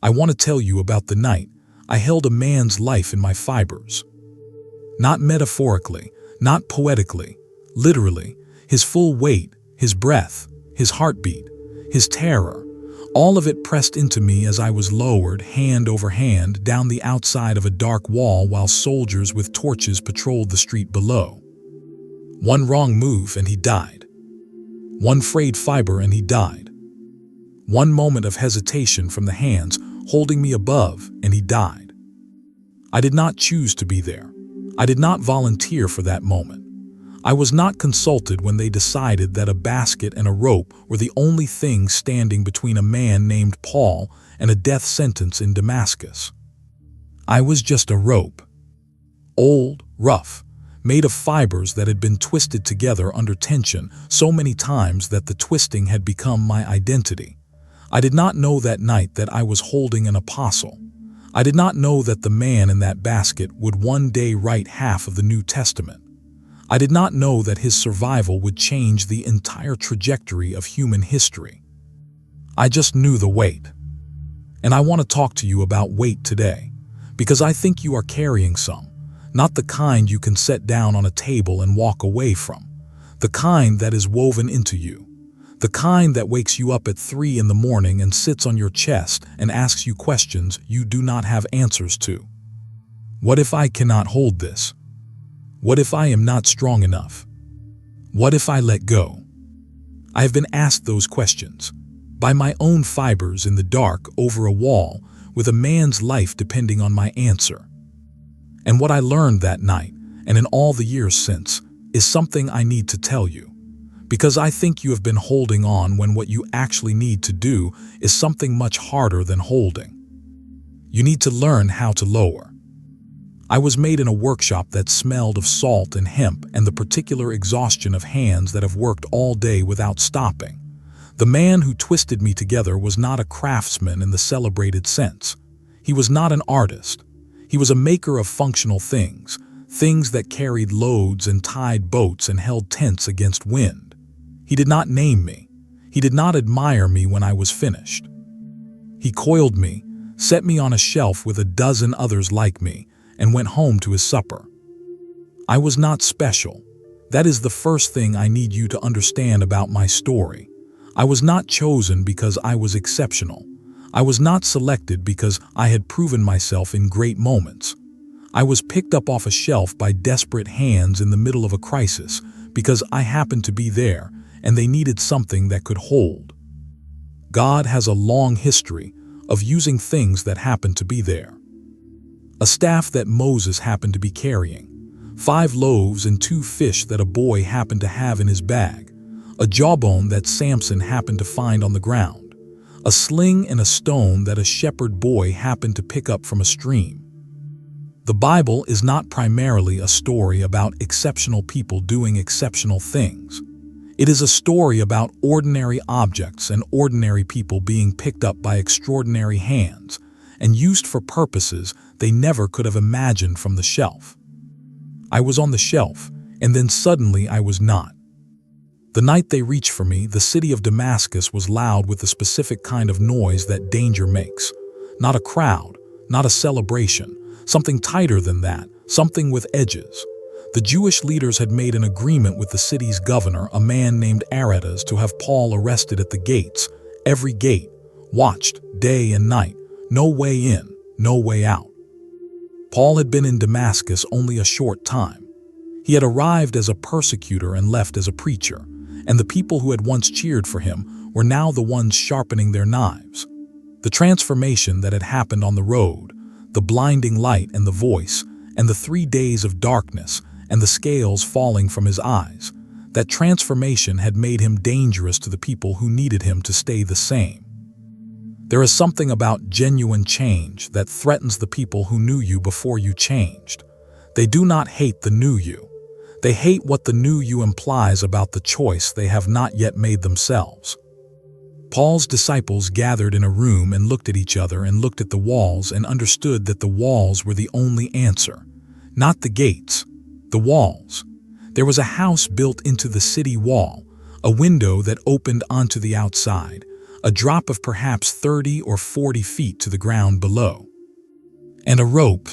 I want to tell you about the night I held a man's life in my fibers. Not metaphorically, not poetically, literally, his full weight, his breath, his heartbeat, his terror, all of it pressed into me as I was lowered, hand over hand, down the outside of a dark wall while soldiers with torches patrolled the street below. One wrong move and he died. One frayed fiber and he died. One moment of hesitation from the hands holding me above and he died. I did not choose to be there. I did not volunteer for that moment. I was not consulted when they decided that a basket and a rope were the only things standing between a man named Paul and a death sentence in Damascus. I was just a rope. Old, rough, made of fibers that had been twisted together under tension so many times that the twisting had become my identity. I did not know that night that I was holding an apostle. I did not know that the man in that basket would one day write half of the New Testament. I did not know that his survival would change the entire trajectory of human history. I just knew the weight. And I want to talk to you about weight today, because I think you are carrying some, not the kind you can set down on a table and walk away from, the kind that is woven into you, the kind that wakes you up at 3 in the morning and sits on your chest and asks you questions you do not have answers to. What if I cannot hold this? What if I am not strong enough? What if I let go? I have been asked those questions by my own fibers in the dark over a wall with a man's life depending on my answer. And what I learned that night and in all the years since is something I need to tell you, because I think you have been holding on when what you actually need to do is something much harder than holding. You need to learn how to lower. I was made in a workshop that smelled of salt and hemp and the particular exhaustion of hands that have worked all day without stopping. The man who twisted me together was not a craftsman in the celebrated sense. He was not an artist. He was a maker of functional things, things that carried loads and tied boats and held tents against wind. He did not name me. He did not admire me when I was finished. He coiled me, set me on a shelf with a dozen others like me, and went home to his supper. I was not special. That is the first thing I need you to understand about my story. I was not chosen because I was exceptional. I was not selected because I had proven myself in great moments. I was picked up off a shelf by desperate hands in the middle of a crisis because I happened to be there and they needed something that could hold. God has a long history of using things that happen to be there. A staff that Moses happened to be carrying, 5 loaves and 2 fish that a boy happened to have in his bag, a jawbone that Samson happened to find on the ground, a sling and a stone that a shepherd boy happened to pick up from a stream. The Bible is not primarily a story about exceptional people doing exceptional things. It is a story about ordinary objects and ordinary people being picked up by extraordinary hands and used for purposes they never could have imagined from the shelf. I was on the shelf, and then suddenly I was not. The night they reached for me, the city of Damascus was loud with the specific kind of noise that danger makes. Not a crowd, not a celebration, something tighter than that, something with edges. The Jewish leaders had made an agreement with the city's governor, a man named Aretas, to have Paul arrested at the gates, every gate, watched day and night, no way in, no way out. Paul had been in Damascus only a short time. He had arrived as a persecutor and left as a preacher, and the people who had once cheered for him were now the ones sharpening their knives. The transformation that had happened on the road, the blinding light and the voice, and the 3 days of darkness and the scales falling from his eyes, that transformation had made him dangerous to the people who needed him to stay the same. There is something about genuine change that threatens the people who knew you before you changed. They do not hate the new you. They hate what the new you implies about the choice they have not yet made themselves. Paul's disciples gathered in a room and looked at each other and looked at the walls and understood that the walls were the only answer. Not the gates, the walls. There was a house built into the city wall, a window that opened onto the outside, a drop of perhaps 30 or 40 feet to the ground below. And a rope.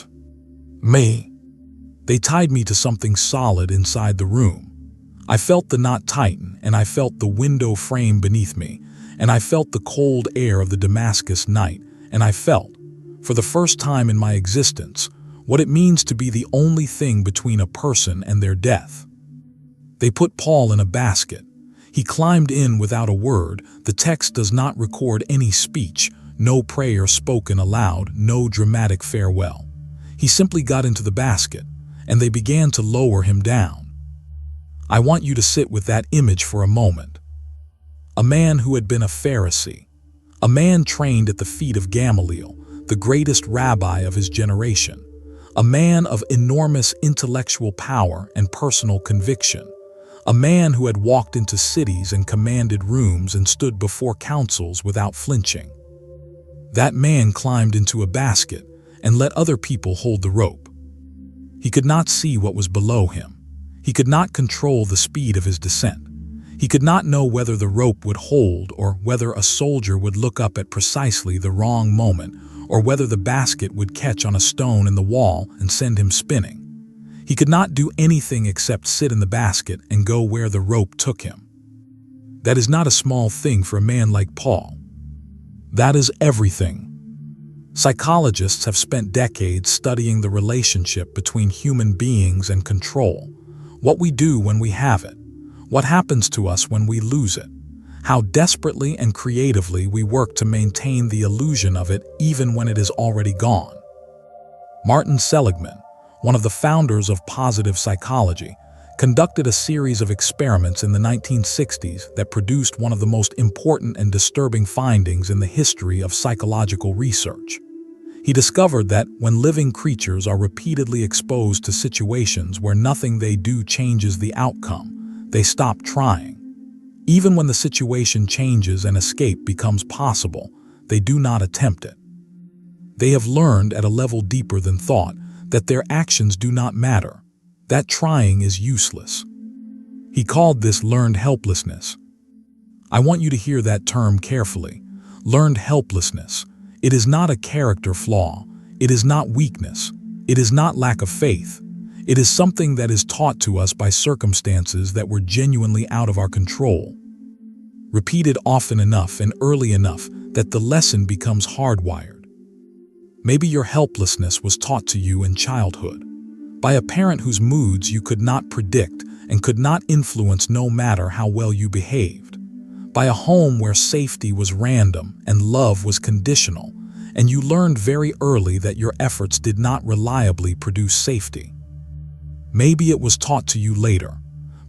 Me. They tied me to something solid inside the room. I felt the knot tighten, and I felt the window frame beneath me, and I felt the cold air of the Damascus night, and I felt, for the first time in my existence, what it means to be the only thing between a person and their death. They put Paul in a basket. He climbed in without a word. The text does not record any speech, no prayer spoken aloud, no dramatic farewell. He simply got into the basket, and they began to lower him down. I want you to sit with that image for a moment. A man who had been a Pharisee, a man trained at the feet of Gamaliel, the greatest rabbi of his generation, a man of enormous intellectual power and personal conviction, a man who had walked into cities and commanded rooms and stood before councils without flinching. That man climbed into a basket and let other people hold the rope. He could not see what was below him. He could not control the speed of his descent. He could not know whether the rope would hold or whether a soldier would look up at precisely the wrong moment or whether the basket would catch on a stone in the wall and send him spinning. He could not do anything except sit in the basket and go where the rope took him. That is not a small thing for a man like Paul. That is everything. Psychologists have spent decades studying the relationship between human beings and control. What we do when we have it, what happens to us when we lose it, how desperately and creatively we work to maintain the illusion of it even when it is already gone. Martin Seligman, one of the founders of positive psychology, conducted a series of experiments in the 1960s that produced one of the most important and disturbing findings in the history of psychological research. He discovered that when living creatures are repeatedly exposed to situations where nothing they do changes the outcome, they stop trying. Even when the situation changes and escape becomes possible, they do not attempt it. They have learned at a level deeper than thought that their actions do not matter, that trying is useless. He called this learned helplessness. I want you to hear that term carefully. Learned helplessness. It is not a character flaw. It is not weakness. It is not lack of faith. It is something that is taught to us by circumstances that were genuinely out of our control. Repeated often enough and early enough that the lesson becomes hardwired. Maybe your helplessness was taught to you in childhood, by a parent whose moods you could not predict and could not influence no matter how well you behaved. By a home where safety was random and love was conditional, and you learned very early that your efforts did not reliably produce safety. Maybe it was taught to you later,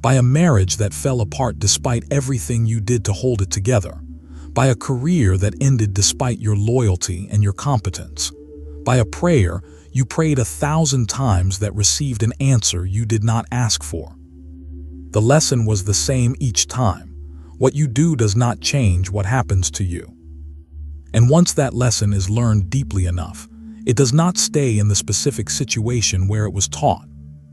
by a marriage that fell apart despite everything you did to hold it together, by a career that ended despite your loyalty and your competence, by a prayer you prayed 1,000 times that received an answer you did not ask for. The lesson was the same each time. What you do does not change what happens to you. And once that lesson is learned deeply enough, it does not stay in the specific situation where it was taught.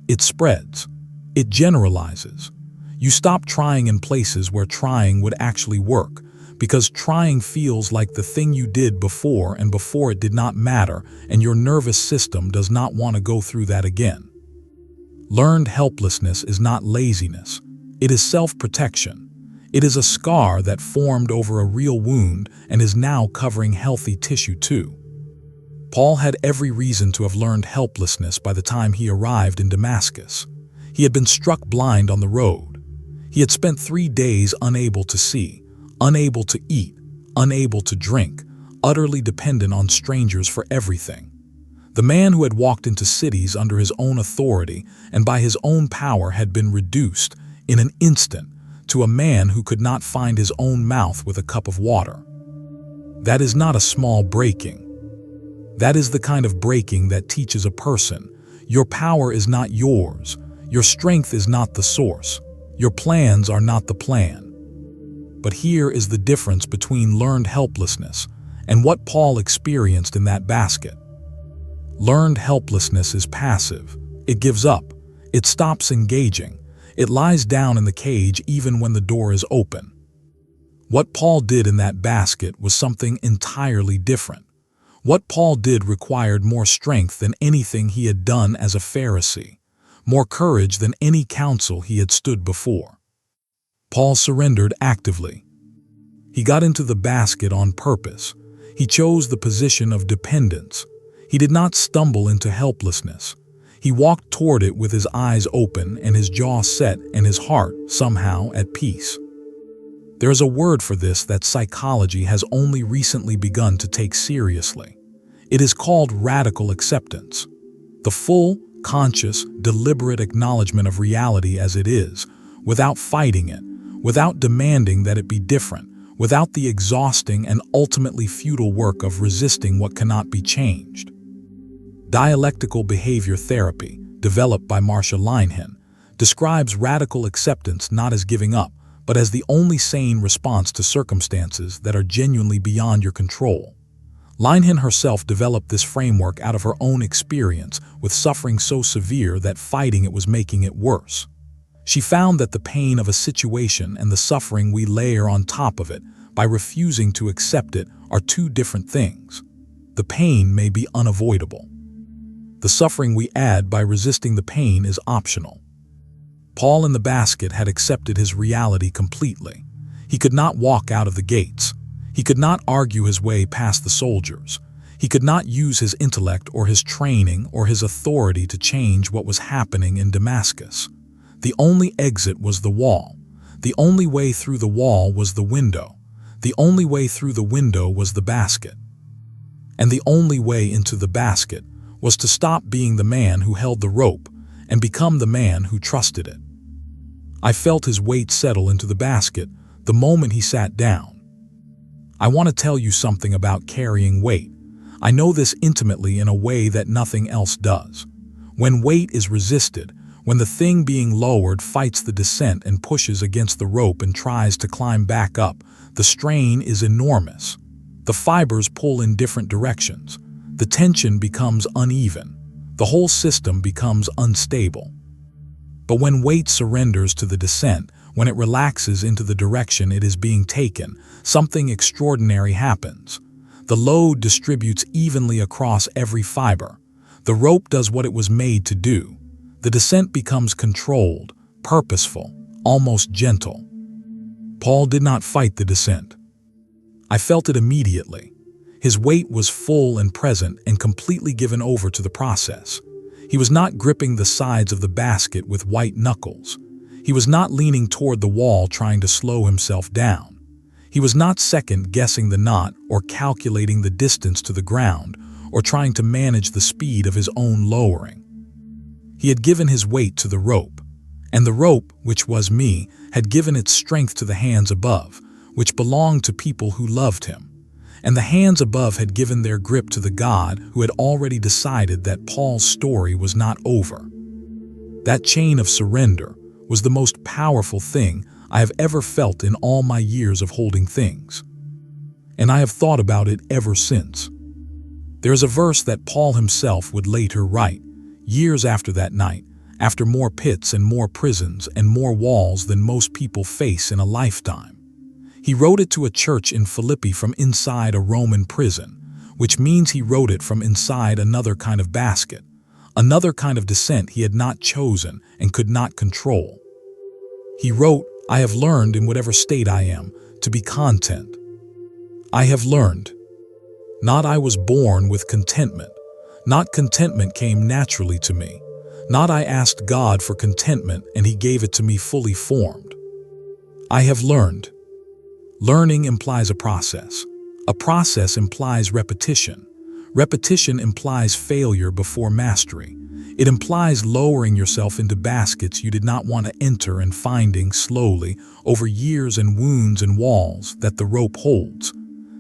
It spreads. It generalizes. You stop trying in places where trying would actually work, because trying feels like the thing you did before, and before it did not matter, and your nervous system does not want to go through that again. Learned helplessness is not laziness. It is self-protection. It is a scar that formed over a real wound and is now covering healthy tissue too. Paul had every reason to have learned helplessness by the time he arrived in Damascus. He had been struck blind on the road. He had spent 3 days unable to see, unable to eat, unable to drink, utterly dependent on strangers for everything. The man who had walked into cities under his own authority and by his own power had been reduced, in an instant, to a man who could not find his own mouth with a cup of water. That is not a small breaking. That is the kind of breaking that teaches a person, your power is not yours, your strength is not the source, your plans are not the plan. But here is the difference between learned helplessness and what Paul experienced in that basket. Learned helplessness is passive. It gives up. It stops engaging. It lies down in the cage even when the door is open. What Paul did in that basket was something entirely different. What Paul did required more strength than anything he had done as a Pharisee, more courage than any council he had stood before. Paul surrendered actively. He got into the basket on purpose. He chose the position of dependence. He did not stumble into helplessness. He walked toward it with his eyes open and his jaw set and his heart somehow at peace. There is a word for this that psychology has only recently begun to take seriously. It is called radical acceptance. The full, conscious, deliberate acknowledgement of reality as it is, without fighting it, without demanding that it be different, without the exhausting and ultimately futile work of resisting what cannot be changed. Dialectical behavior therapy, developed by Marsha Linehan, describes radical acceptance not as giving up, but as the only sane response to circumstances that are genuinely beyond your control. Linehan herself developed this framework out of her own experience with suffering so severe that fighting it was making it worse. She found that the pain of a situation and the suffering we layer on top of it by refusing to accept it are two different things. The pain may be unavoidable. The suffering we add by resisting the pain is optional. Paul in the basket had accepted his reality completely. He could not walk out of the gates. He could not argue his way past the soldiers. He could not use his intellect or his training or his authority to change what was happening in Damascus. The only exit was the wall. The only way through the wall was the window. The only way through the window was the basket. And the only way into the basket was to stop being the man who held the rope and become the man who trusted it. I felt his weight settle into the basket the moment he sat down. I want to tell you something about carrying weight. I know this intimately in a way that nothing else does. When weight is resisted, when the thing being lowered fights the descent and pushes against the rope and tries to climb back up, the strain is enormous. The fibers pull in different directions. The tension becomes uneven. The whole system becomes unstable. But when weight surrenders to the descent, when it relaxes into the direction it is being taken, something extraordinary happens. The load distributes evenly across every fiber. The rope does what it was made to do. The descent becomes controlled, purposeful, almost gentle. Paul did not fight the descent. I felt it immediately. His weight was full and present and completely given over to the process. He was not gripping the sides of the basket with white knuckles. He was not leaning toward the wall trying to slow himself down. He was not second-guessing the knot or calculating the distance to the ground or trying to manage the speed of his own lowering. He had given his weight to the rope, and the rope, which was me, had given its strength to the hands above, which belonged to people who loved him. And the hands above had given their grip to the God who had already decided that Paul's story was not over. That chain of surrender was the most powerful thing I have ever felt in all my years of holding things. And I have thought about it ever since. There is a verse that Paul himself would later write, years after that night, after more pits and more prisons and more walls than most people face in a lifetime. He wrote it to a church in Philippi from inside a Roman prison, which means he wrote it from inside another kind of basket, another kind of descent he had not chosen and could not control. He wrote, "I have learned in whatever state I am to be content. I have learned. Not I was born with contentment. Not contentment came naturally to me. Not I asked God for contentment and he gave it to me fully formed. I have learned." Learning implies a process. A process implies repetition. Repetition implies failure before mastery. It implies lowering yourself into baskets you did not want to enter and finding slowly, over years and wounds and walls, that the rope holds,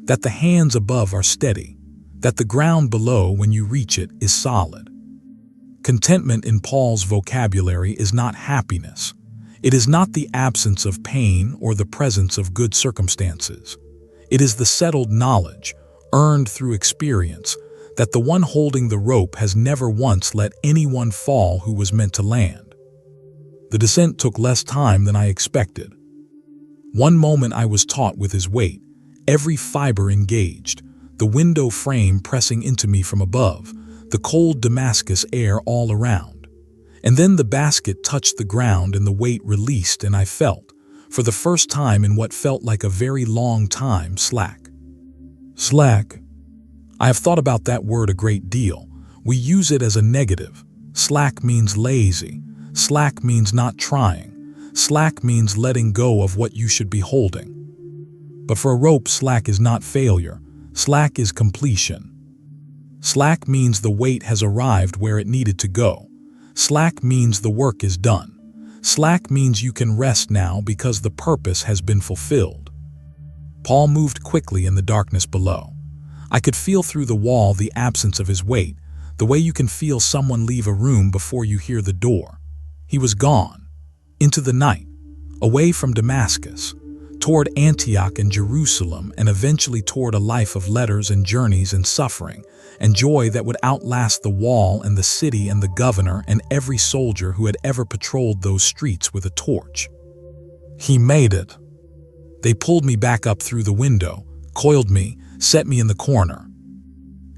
that the hands above are steady, that the ground below, when you reach it, is solid. Contentment in Paul's vocabulary is not happiness. It is not the absence of pain or the presence of good circumstances. It is the settled knowledge, earned through experience, that the one holding the rope has never once let anyone fall who was meant to land. The descent took less time than I expected. One moment I was taut with his weight, every fiber engaged, the window frame pressing into me from above, the cold Damascus air all around. And then the basket touched the ground and the weight released, and I felt, for the first time in what felt like a very long time, slack. Slack. I have thought about that word a great deal. We use it as a negative. Slack means lazy. Slack means not trying. Slack means letting go of what you should be holding. But for a rope, slack is not failure. Slack is completion. Slack means the weight has arrived where it needed to go. Slack means the work is done. Slack means you can rest now because the purpose has been fulfilled. Paul moved quickly in the darkness below. I could feel through the wall the absence of his weight, the way you can feel someone leave a room before you hear the door. He was gone, into the night, away from Damascus, toward Antioch and Jerusalem, and eventually toward a life of letters and journeys and suffering and joy that would outlast the wall and the city and the governor and every soldier who had ever patrolled those streets with a torch. He made it. They pulled me back up through the window, coiled me, set me in the corner.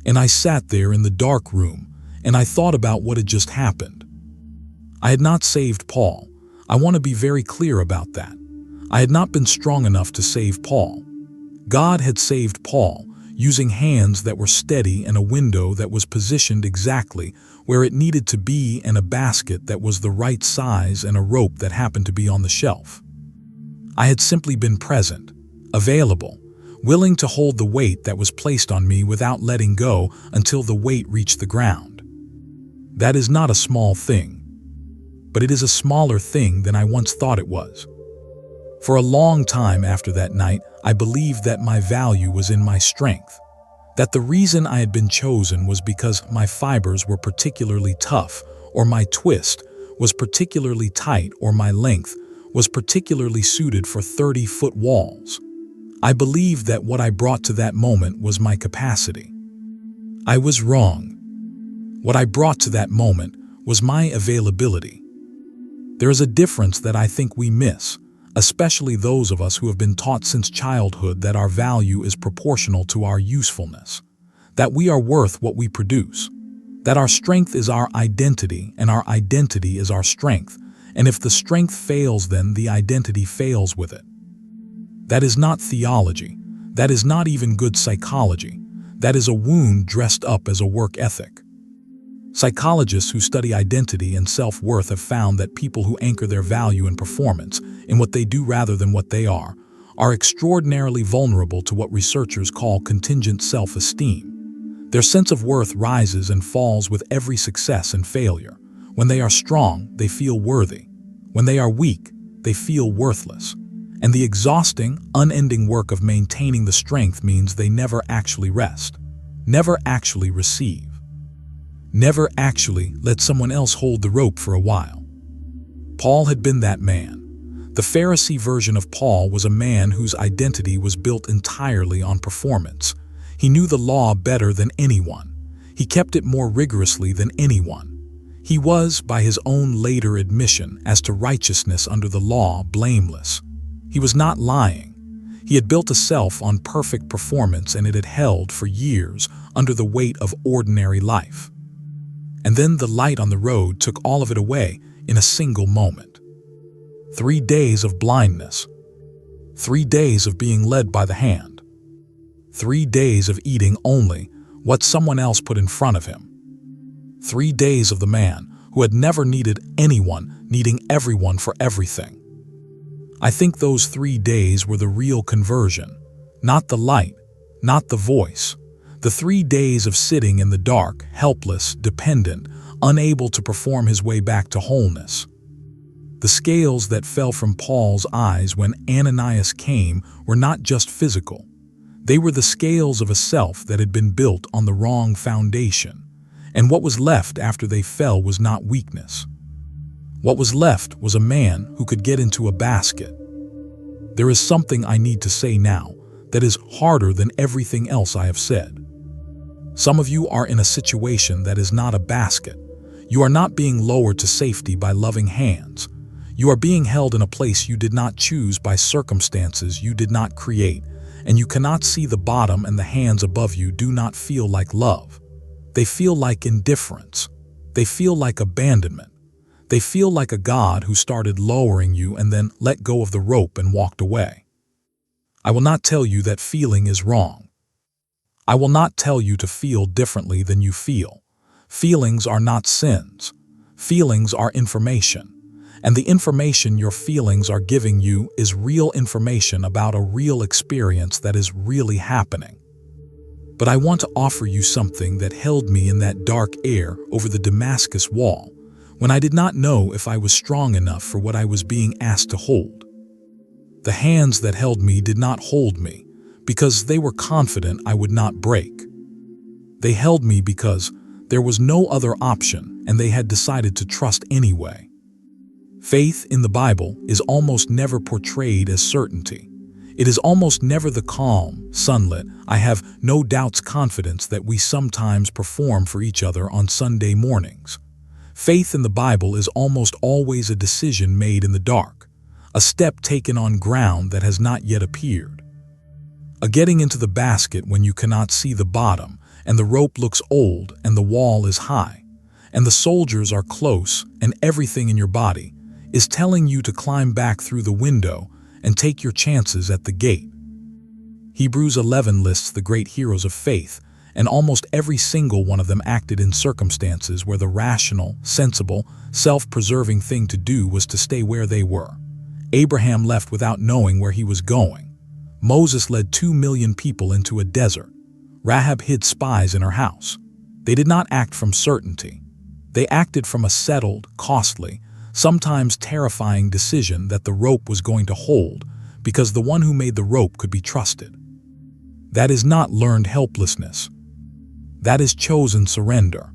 And I sat there in the dark room, and I thought about what had just happened. I had not saved Paul. I want to be very clear about that. I had not been strong enough to save Paul. God had saved Paul, using hands that were steady and a window that was positioned exactly where it needed to be, and a basket that was the right size, and a rope that happened to be on the shelf. I had simply been present, available, willing to hold the weight that was placed on me without letting go until the weight reached the ground. That is not a small thing, but it is a smaller thing than I once thought it was. For a long time after that night, I believed that my value was in my strength, that the reason I had been chosen was because my fibers were particularly tough, or my twist was particularly tight, or my length was particularly suited for 30-foot walls. I believed that what I brought to that moment was my capacity. I was wrong. What I brought to that moment was my availability. There is a difference that I think we miss, especially those of us who have been taught since childhood that our value is proportional to our usefulness, that we are worth what we produce, that our strength is our identity and our identity is our strength, and if the strength fails, then the identity fails with it. That is not theology. That is not even good psychology. That is a wound dressed up as a work ethic. Psychologists who study identity and self-worth have found that people who anchor their value and performance in what they do rather than what they are extraordinarily vulnerable to what researchers call contingent self-esteem. Their sense of worth rises and falls with every success and failure. When they are strong, they feel worthy. When they are weak, they feel worthless. And the exhausting, unending work of maintaining the strength means they never actually rest, never actually receive. Never actually let someone else hold the rope for a while. Paul had been that man. The Pharisee version of Paul was a man whose identity was built entirely on performance. He knew the law better than anyone. He kept it more rigorously than anyone. He was, by his own later admission as to righteousness under the law, blameless. He was not lying. He had built a self on perfect performance, and it had held for years under the weight of ordinary life. And then the light on the road took all of it away in a single moment. 3 days of blindness. 3 days of being led by the hand. 3 days of eating only what someone else put in front of him. 3 days of the man who had never needed anyone needing everyone for everything. I think those 3 days were the real conversion, not the light, not the voice. The 3 days of sitting in the dark, helpless, dependent, unable to perform his way back to wholeness. The scales that fell from Paul's eyes when Ananias came were not just physical. They were the scales of a self that had been built on the wrong foundation. And what was left after they fell was not weakness. What was left was a man who could get into a basket. There is something I need to say now that is harder than everything else I have said. Some of you are in a situation that is not a basket. You are not being lowered to safety by loving hands. You are being held in a place you did not choose by circumstances you did not create, and you cannot see the bottom, and the hands above you do not feel like love. They feel like indifference. They feel like abandonment. They feel like a God who started lowering you and then let go of the rope and walked away. I will not tell you that feeling is wrong. I will not tell you to feel differently than you feel. Feelings are not sins. Feelings are information. And the information your feelings are giving you is real information about a real experience that is really happening. But I want to offer you something that held me in that dark air over the Damascus wall, when I did not know if I was strong enough for what I was being asked to hold. The hands that held me did not hold me because they were confident I would not break. They held me because there was no other option, and they had decided to trust anyway. Faith in the Bible is almost never portrayed as certainty. It is almost never the calm, sunlit, I have no doubts confidence that we sometimes perform for each other on Sunday mornings. Faith in the Bible is almost always a decision made in the dark, a step taken on ground that has not yet appeared. A getting into the basket when you cannot see the bottom, and the rope looks old, and the wall is high, and the soldiers are close, and everything in your body is telling you to climb back through the window and take your chances at the gate. Hebrews 11 lists the great heroes of faith, and almost every single one of them acted in circumstances where the rational, sensible, self-preserving thing to do was to stay where they were. Abraham left without knowing where he was going. Moses led 2 million people into a desert. Rahab hid spies in her house. They did not act from certainty. They acted from a settled, costly, sometimes terrifying decision that the rope was going to hold, because the one who made the rope could be trusted. That is not learned helplessness. That is chosen surrender.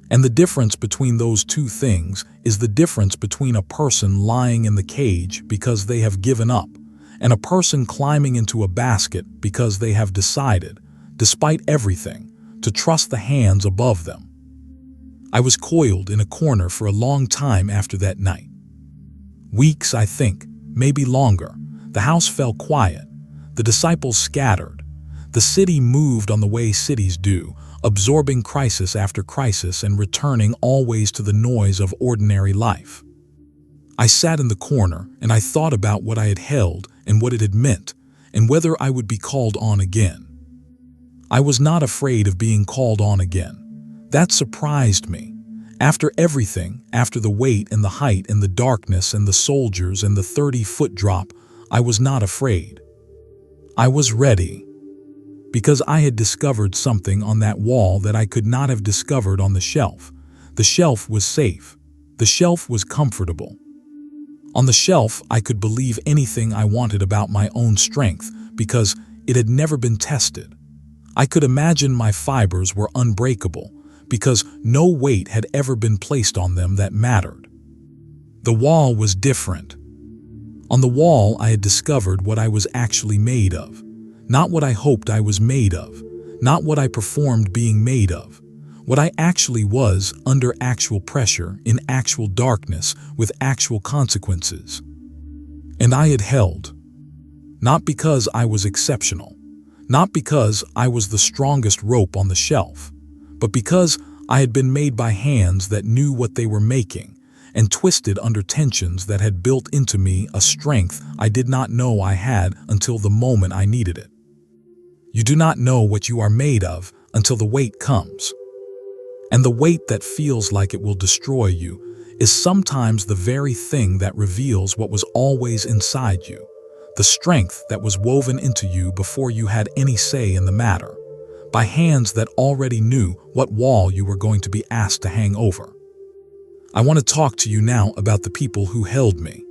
And the difference between those two things is the difference between a person lying in the cage because they have given up, and a person climbing into a basket because they have decided, despite everything, to trust the hands above them. I was coiled in a corner for a long time after that night. Weeks, I think, maybe longer. The house fell quiet. The disciples scattered. The city moved on the way cities do, absorbing crisis after crisis and returning always to the noise of ordinary life. I sat in the corner and I thought about what I had held and what it had meant, and whether I would be called on again. I was not afraid of being called on again. That surprised me. After everything, after the weight and the height and the darkness and the soldiers and the 30-foot drop, I was not afraid. I was ready. Because I had discovered something on that wall that I could not have discovered on the shelf. The shelf was safe. The shelf was comfortable. On the shelf, I could believe anything I wanted about my own strength because it had never been tested. I could imagine my fibers were unbreakable because no weight had ever been placed on them that mattered. The wall was different. On the wall, I had discovered what I was actually made of. Not what I hoped I was made of, not what I performed being made of, what I actually was under actual pressure, in actual darkness, with actual consequences. And I had held. Not because I was exceptional, not because I was the strongest rope on the shelf, but because I had been made by hands that knew what they were making, and twisted under tensions that had built into me a strength I did not know I had until the moment I needed it. You do not know what you are made of until the weight comes. And the weight that feels like it will destroy you is sometimes the very thing that reveals what was always inside you, the strength that was woven into you before you had any say in the matter, by hands that already knew what wall you were going to be asked to hang over. I want to talk to you now about the people who held me.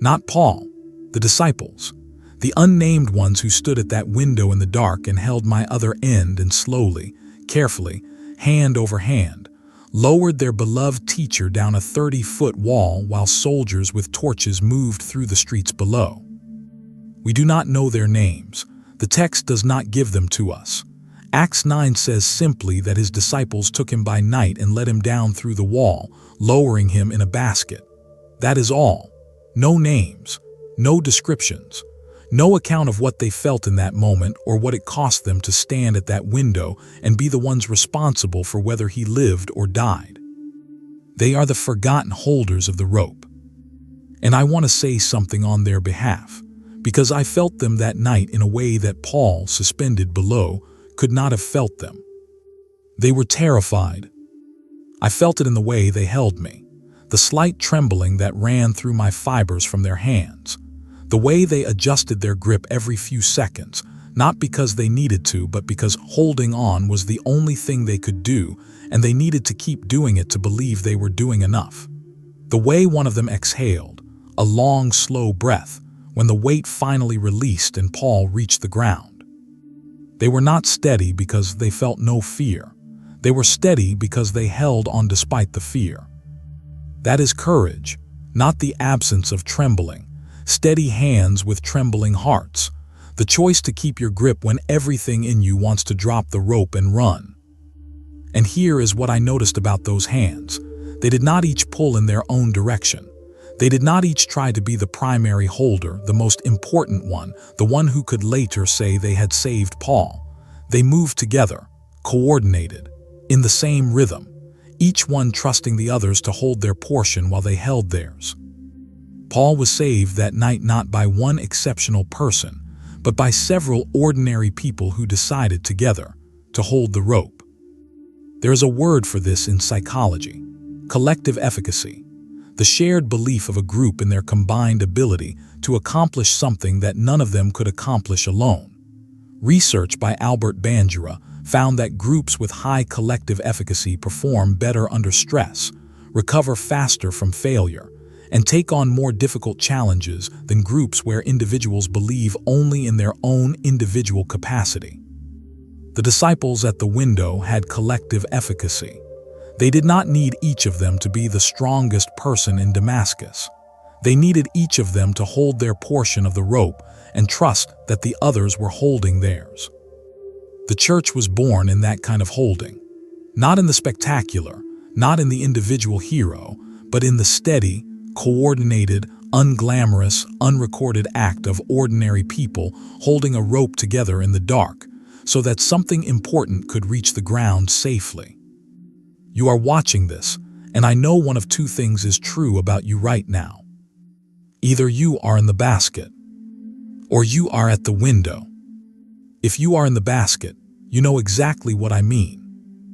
Not Paul, the disciples, the unnamed ones who stood at that window in the dark and held my other end and slowly, carefully, hand over hand, lowered their beloved teacher down a 30-foot wall while soldiers with torches moved through the streets below. We do not know their names. The text does not give them to us. Acts 9 says simply that his disciples took him by night and let him down through the wall, lowering him in a basket. That is all. No names, no descriptions, no account of what they felt in that moment or what it cost them to stand at that window and be the ones responsible for whether he lived or died. They are the forgotten holders of the rope. And I want to say something on their behalf, because I felt them that night in a way that Paul, suspended below, could not have felt them. They were terrified. I felt it in the way they held me, the slight trembling that ran through my fibers from their hands, the way they adjusted their grip every few seconds, not because they needed to, but because holding on was the only thing they could do, and they needed to keep doing it to believe they were doing enough. The way one of them exhaled, a long, slow breath, when the weight finally released and Paul reached the ground. They were not steady because they felt no fear. They were steady because they held on despite the fear. That is courage, not the absence of trembling. Steady hands with trembling hearts. The choice to keep your grip when everything in you wants to drop the rope and run. And here is what I noticed about those hands. They did not each pull in their own direction. They did not each try to be the primary holder, the most important one, the one who could later say they had saved Paul. They moved together, coordinated, in the same rhythm, each one trusting the others to hold their portion while they held theirs. Paul was saved that night not by one exceptional person, but by several ordinary people who decided together to hold the rope. There is a word for this in psychology: collective efficacy, the shared belief of a group in their combined ability to accomplish something that none of them could accomplish alone. Research by Albert Bandura found that groups with high collective efficacy perform better under stress, recover faster from failure, and take on more difficult challenges than groups where individuals believe only in their own individual capacity. The disciples at the window had collective efficacy. They did not need each of them to be the strongest person in Damascus. They needed each of them to hold their portion of the rope and trust that the others were holding theirs. The church was born in that kind of holding, not in the spectacular, not in the individual hero, but in the steady, coordinated, unglamorous, unrecorded act of ordinary people holding a rope together in the dark so that something important could reach the ground safely. You are watching this, and I know one of two things is true about you right now. Either you are in the basket, or you are at the window. If you are in the basket, you know exactly what I mean.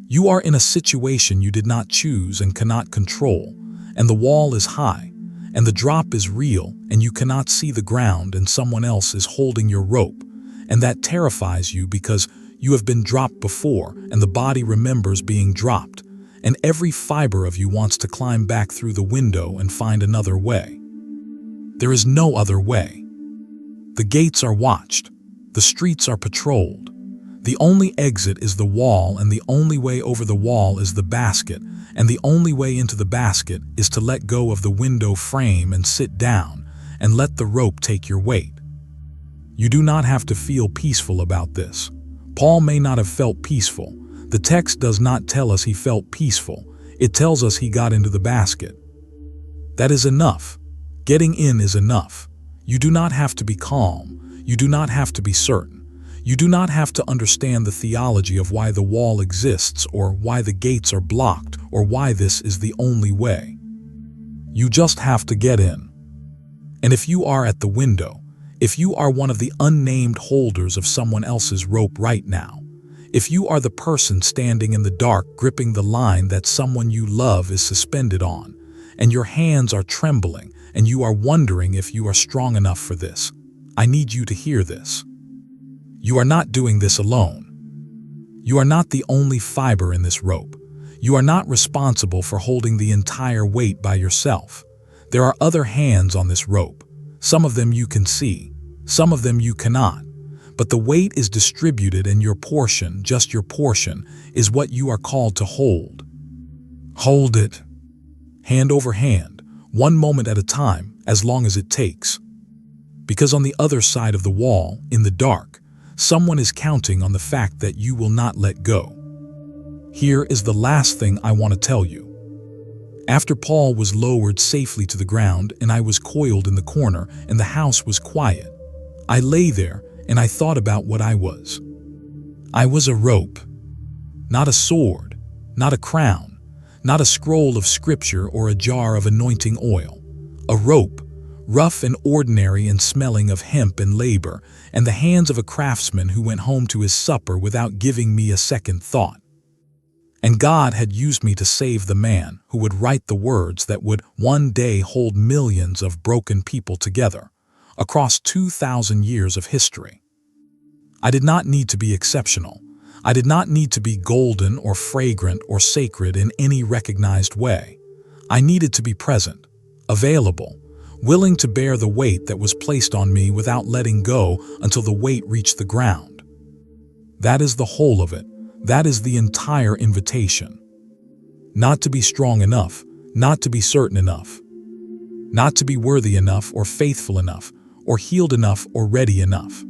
You are in a situation you did not choose and cannot control, and the wall is high, and the drop is real, and you cannot see the ground, and someone else is holding your rope, and that terrifies you because you have been dropped before, and the body remembers being dropped, and every fiber of you wants to climb back through the window and find another way. There is no other way. The gates are watched. The streets are patrolled. The only exit is the wall, and the only way over the wall is the basket, and the only way into the basket is to let go of the window frame and sit down and let the rope take your weight. You do not have to feel peaceful about this. Paul may not have felt peaceful. The text does not tell us he felt peaceful. It tells us he got into the basket. That is enough. Getting in is enough. You do not have to be calm. You do not have to be certain. You do not have to understand the theology of why the wall exists or why the gates are blocked or why this is the only way. You just have to get in. And if you are at the window, if you are one of the unnamed holders of someone else's rope right now, if you are the person standing in the dark gripping the line that someone you love is suspended on, and your hands are trembling and you are wondering if you are strong enough for this, I need you to hear this. You are not doing this alone. You are not the only fiber in this rope. You are not responsible for holding the entire weight by yourself. There are other hands on this rope. Some of them you can see, some of them you cannot. But the weight is distributed, and your portion, just your portion, is what you are called to hold. Hold it. Hand over hand, one moment at a time, as long as it takes. Because on the other side of the wall, in the dark, someone is counting on the fact that you will not let go. Here is the last thing I want to tell you. After Paul was lowered safely to the ground and I was coiled in the corner and the house was quiet, I lay there and I thought about what I was. I was a rope. Not a sword, not a crown, not a scroll of scripture or a jar of anointing oil. A rope, rough and ordinary and smelling of hemp and labor, and the hands of a craftsman who went home to his supper without giving me a second thought. And God had used me to save the man who would write the words that would one day hold millions of broken people together across 2,000 years of history. I did not need to be exceptional. I did not need to be golden or fragrant or sacred in any recognized way. I needed to be present, available, willing to bear the weight that was placed on me without letting go until the weight reached the ground. That is the whole of it. That is the entire invitation. Not to be strong enough, not to be certain enough, not to be worthy enough or faithful enough or healed enough or ready enough.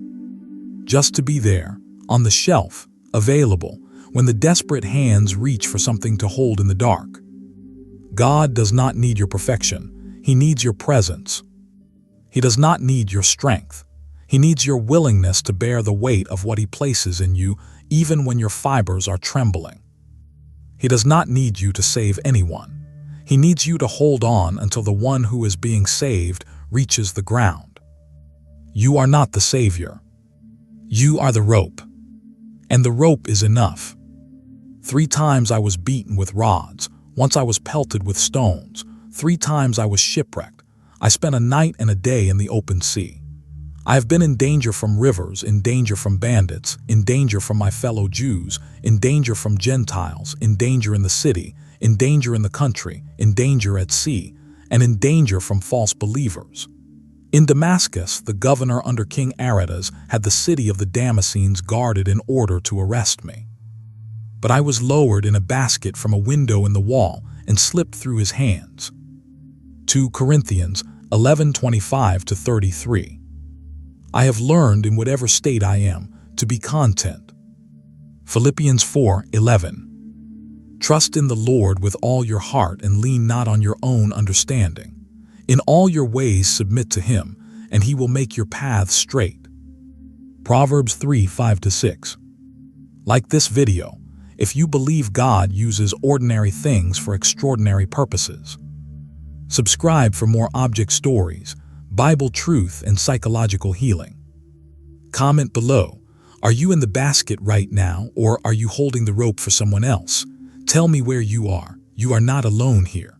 Just to be there, on the shelf, available, when the desperate hands reach for something to hold in the dark. God does not need your perfection. He needs your presence. He does not need your strength. He needs your willingness to bear the weight of what He places in you, even when your fibers are trembling. He does not need you to save anyone. He needs you to hold on until the one who is being saved reaches the ground. You are not the Savior. You are the rope. And the rope is enough. 3 times I was beaten with rods. Once I was pelted with stones. 3 times I was shipwrecked. I spent a night and a day in the open sea. I have been in danger from rivers, in danger from bandits, in danger from my fellow Jews, in danger from Gentiles, in danger in the city, in danger in the country, in danger at sea, and in danger from false believers. In Damascus, the governor under King Aretas had the city of the Damascenes guarded in order to arrest me. But I was lowered in a basket from a window in the wall and slipped through his hands. 2 Corinthians 11:25-33. I have learned in whatever state I am to be content. Philippians 4:11. Trust in the Lord with all your heart and lean not on your own understanding. In all your ways submit to Him, and He will make your paths straight. Proverbs 3:5-6. Like this video, if you believe God uses ordinary things for extraordinary purposes. Subscribe for more object stories, Bible truth, and psychological healing. Comment below, are you in the basket right now, or are you holding the rope for someone else? Tell me where you are. You are not alone here.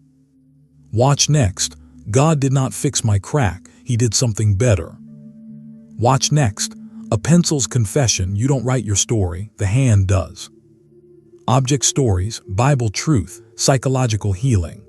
Watch next. God did not fix my crack. He did something better. Watch next. A pencil's confession. You don't write your story. The hand does. Object stories, Bible truth, psychological healing.